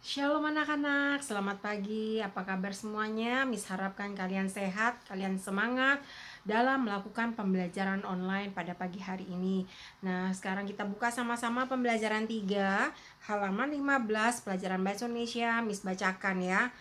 Shalom anak-anak, selamat pagi. Apa kabar semuanya? Miss harapkan kalian sehat, kalian semangat dalam melakukan pembelajaran online pada pagi hari ini. Nah, sekarang kita buka sama-sama pembelajaran 3, halaman 15, pelajaran Bahasa Indonesia. Miss bacakan ya.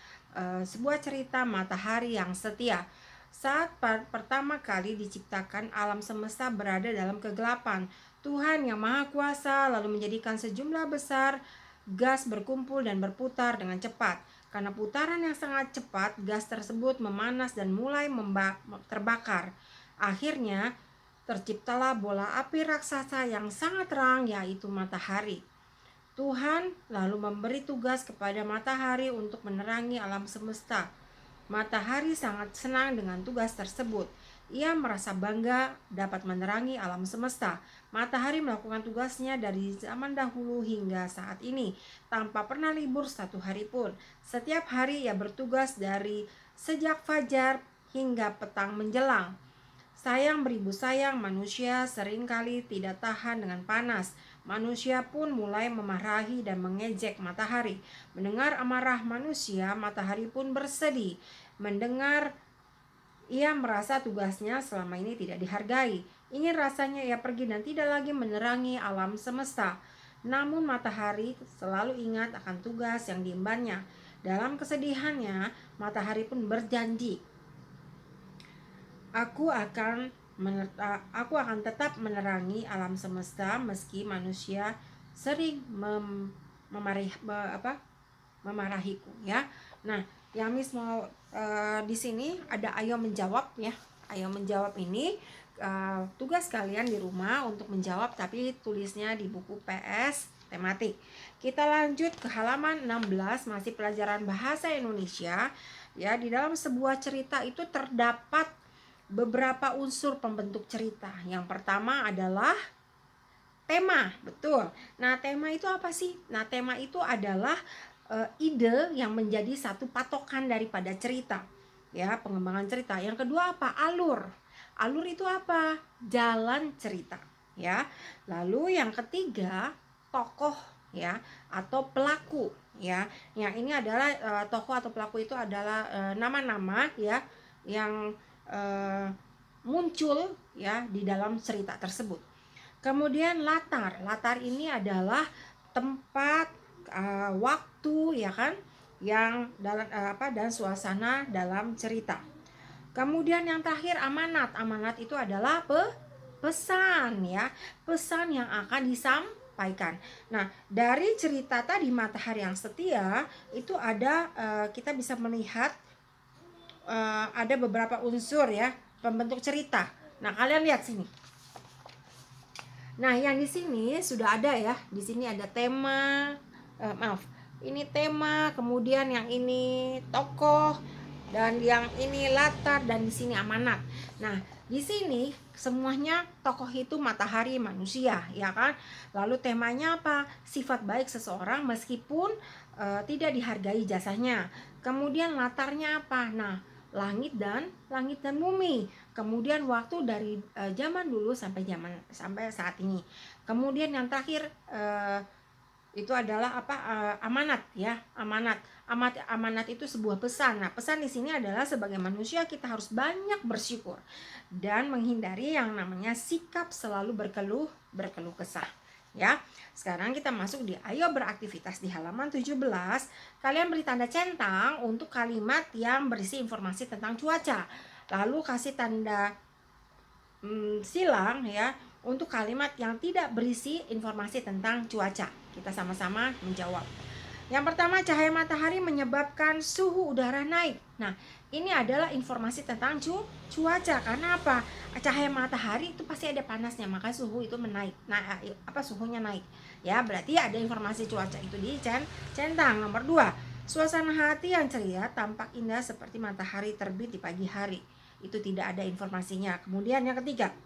Sebuah cerita matahari yang setia. Saat pertama kali diciptakan, alam semesta berada dalam kegelapan. Tuhan yang Maha Kuasa lalu menjadikan sejumlah besar gas berkumpul dan berputar dengan cepat. Karena putaran yang sangat cepat, gas tersebut memanas dan mulai terbakar. Akhirnya, terciptalah bola api raksasa yang sangat terang, yaitu matahari. Tuhan lalu memberi tugas kepada matahari untuk menerangi alam semesta. Matahari sangat senang dengan tugas tersebut. Ia merasa bangga dapat menerangi alam semesta. Matahari melakukan tugasnya dari zaman dahulu hingga saat ini, tanpa pernah libur satu hari pun. Setiap hari ia bertugas dari sejak fajar hingga petang menjelang. Sayang beribu sayang, manusia seringkali tidak tahan dengan panas. Manusia pun mulai memarahi dan mengejek matahari. Mendengar amarah manusia, matahari pun bersedih. Mendengar ia merasa tugasnya selama ini tidak dihargai. Ingin rasanya ia pergi dan tidak lagi menerangi alam semesta. Namun matahari selalu ingat akan tugas yang diembannya. Dalam kesedihannya, matahari pun berjanji, Aku akan tetap menerangi alam semesta meski manusia sering memarahiku ya. Nah, yang Miss mau di sini ada ayo menjawab ya. Ayo menjawab ini tugas kalian di rumah untuk menjawab, tapi tulisnya di buku PS tematik. Kita lanjut ke halaman 16, masih pelajaran bahasa Indonesia. Ya, di dalam sebuah cerita itu terdapat beberapa unsur pembentuk cerita. Yang pertama adalah tema, betul. Nah, tema itu apa sih? Nah, tema itu adalah ide yang menjadi satu patokan daripada cerita. Ya, pengembangan cerita. Yang kedua apa? Alur. Alur itu apa? Jalan cerita, ya. Lalu yang ketiga, tokoh ya atau pelaku ya. Yang ini adalah tokoh atau pelaku itu adalah nama-nama ya yang muncul ya di dalam cerita tersebut. Kemudian latar ini adalah tempat, waktu ya kan, yang dalam dan suasana dalam cerita. Kemudian yang terakhir amanat itu adalah pesan ya, pesan yang akan disampaikan. Nah, dari cerita tadi matahari yang setia itu ada kita bisa melihat ada beberapa unsur ya pembentuk cerita. Nah, kalian lihat sini. Nah, yang di sini sudah ada ya. Di sini ada tema, ini tema, kemudian yang ini tokoh, dan yang ini latar, dan di sini amanat. Nah, di sini semuanya tokoh itu matahari manusia, ya kan? Lalu temanya apa? Sifat baik seseorang meskipun tidak dihargai jasanya. Kemudian latarnya apa? Nah, langit dan bumi. Kemudian waktu dari zaman dulu sampai saat ini. Kemudian yang terakhir itu adalah amanat ya. Amanat itu sebuah pesan. Nah, pesan di sini adalah sebagai manusia kita harus banyak bersyukur dan menghindari yang namanya sikap selalu berkeluh kesah ya. Sekarang kita masuk di ayo beraktivitas di halaman 17. Kalian beri tanda centang untuk kalimat yang berisi informasi tentang cuaca. Lalu kasih tanda silang ya untuk kalimat yang tidak berisi informasi tentang cuaca. Kita sama-sama menjawab. Yang pertama, cahaya matahari menyebabkan suhu udara naik. Nah, ini adalah informasi tentang cuaca. Karena apa? Cahaya matahari itu pasti ada panasnya, maka suhu itu menaik. Nah, suhunya naik. Ya, berarti ada informasi cuaca itu di centang. Nomor 2, suasana hati yang ceria tampak indah seperti matahari terbit di pagi hari. Itu tidak ada informasinya. Kemudian yang ketiga,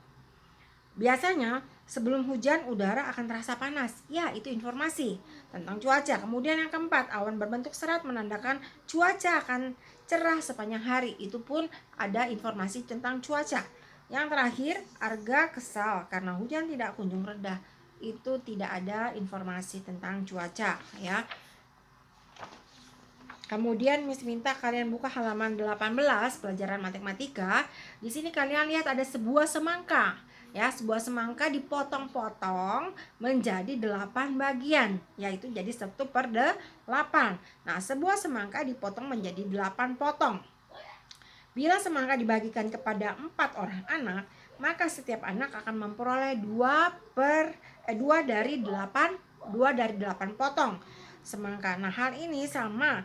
biasanya sebelum hujan udara akan terasa panas. Ya, itu informasi tentang cuaca. Kemudian yang keempat, awan berbentuk serat menandakan cuaca akan cerah sepanjang hari. Itu pun ada informasi tentang cuaca. Yang terakhir, Arga kesal karena hujan tidak kunjung reda. Itu tidak ada informasi tentang cuaca ya. Kemudian Miss minta kalian buka halaman 18 pelajaran matematika. Di sini kalian lihat ada sebuah semangka. Ya, sebuah semangka dipotong-potong menjadi 8 bagian, yaitu jadi 1/8. Nah, sebuah semangka dipotong menjadi 8 potong. Bila semangka dibagikan kepada 4 orang anak, maka setiap anak akan memperoleh 2 dari 8 potong semangka. Nah, hal ini sama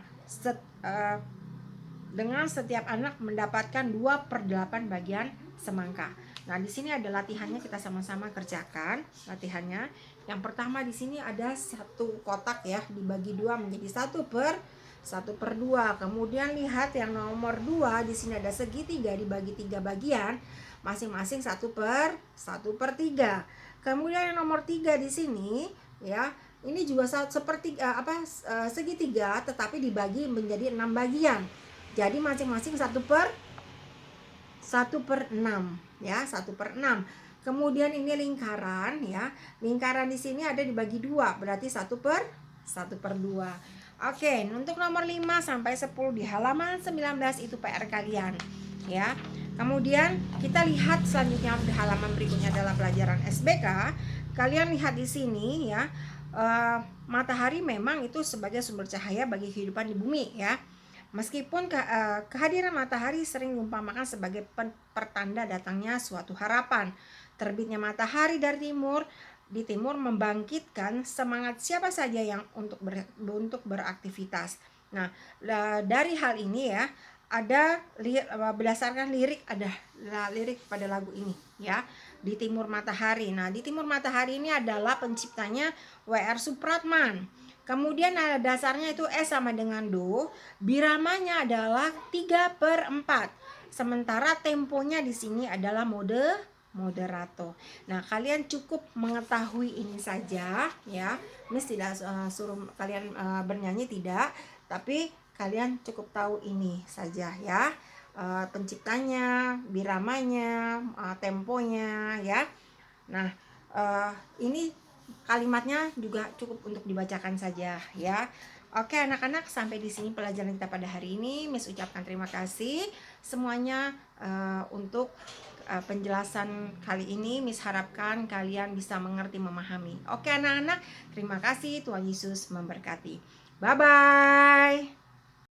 dengan setiap anak mendapatkan 2/8 bagian semangka. Nah, di sini ada latihannya, kita sama-sama kerjakan latihannya. Yang pertama di sini ada satu kotak ya, dibagi 2 menjadi 1/2. Kemudian lihat yang nomor 2, di sini ada segitiga dibagi 3 bagian, masing-masing 1/3. Kemudian yang nomor 3 di sini ya, ini juga seperti segitiga tetapi dibagi menjadi 6 bagian. Jadi masing-masing 1/6 ya, 1/6. Kemudian ini lingkaran ya. Lingkaran di sini ada dibagi 2, berarti 1/2. Oke, untuk nomor 5 sampai 10 di halaman 19 itu PR kalian ya. Kemudian kita lihat selanjutnya di halaman berikutnya adalah pelajaran SBK. Kalian lihat di sini ya. Matahari memang itu sebagai sumber cahaya bagi kehidupan di bumi ya. Meskipun kehadiran matahari sering diumpamakan sebagai pertanda datangnya suatu harapan. Terbitnya matahari dari di timur membangkitkan semangat siapa saja yang untuk beraktivitas. Nah, dari hal ini ya, ada berdasarkan lirik, ada lirik pada lagu ini ya, di timur matahari. Nah, di timur matahari ini adalah penciptanya W.R. Supratman. Kemudian dasarnya itu S sama dengan Do. Biramanya adalah 3/4. Sementara temponya di sini adalah moderato. Nah, kalian cukup mengetahui ini saja ya. Miss tidak suruh kalian bernyanyi, tidak, tapi kalian cukup tahu ini saja ya. Penciptanya, biramanya, temponya ya. Nah, ini kalimatnya juga cukup untuk dibacakan saja ya. Oke anak-anak, sampai di sini pelajaran kita pada hari ini. Miss ucapkan terima kasih semuanya untuk penjelasan kali ini. Miss harapkan kalian bisa mengerti, memahami. Oke anak-anak, terima kasih. Tuhan Yesus memberkati. Bye bye.